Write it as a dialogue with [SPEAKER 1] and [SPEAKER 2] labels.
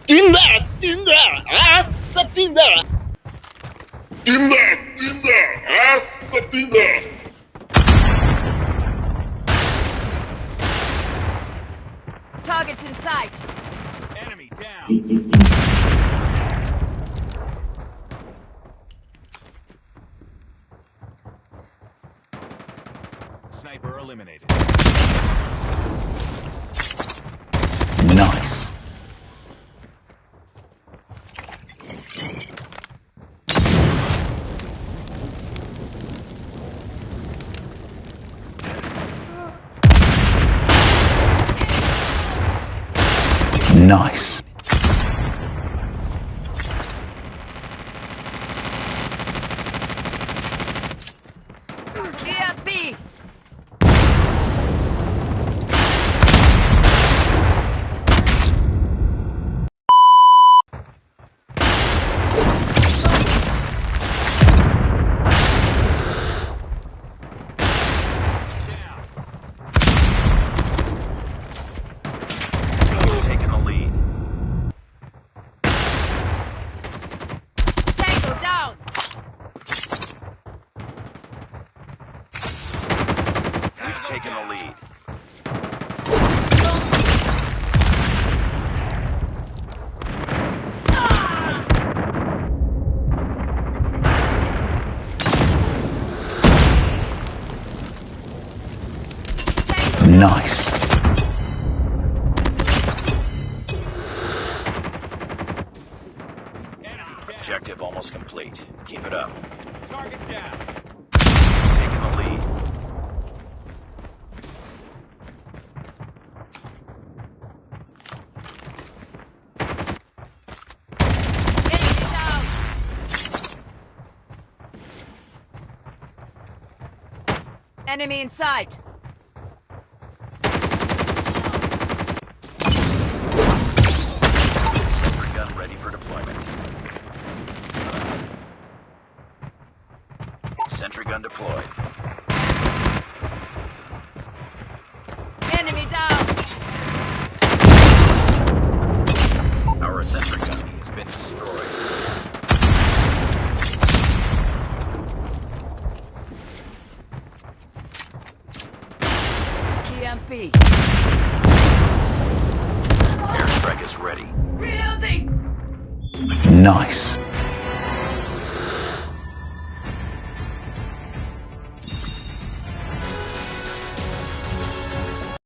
[SPEAKER 1] 뛴다! 뛴다! 아싸 뛴다! 뛴다! 뛴다! 아싸 뛴다!
[SPEAKER 2] Targets in sight.
[SPEAKER 3] Enemy down. Sniper eliminated.
[SPEAKER 4] Nice. Nice.
[SPEAKER 2] EMP.
[SPEAKER 3] Taking the lead.
[SPEAKER 2] Tango down.
[SPEAKER 3] We've taken the lead.
[SPEAKER 4] Nice.
[SPEAKER 3] Objective almost complete. Keep it up. Target down. Taking the lead.
[SPEAKER 2] Enemy down. Enemy in sight.
[SPEAKER 3] Sentry gun ready for deployment. Sentry gun deployed.
[SPEAKER 2] Enemy down.
[SPEAKER 3] Our sentry gun has been destroyed.
[SPEAKER 2] EMP.
[SPEAKER 3] Airstrike is ready.
[SPEAKER 2] Reloading.
[SPEAKER 4] Nice.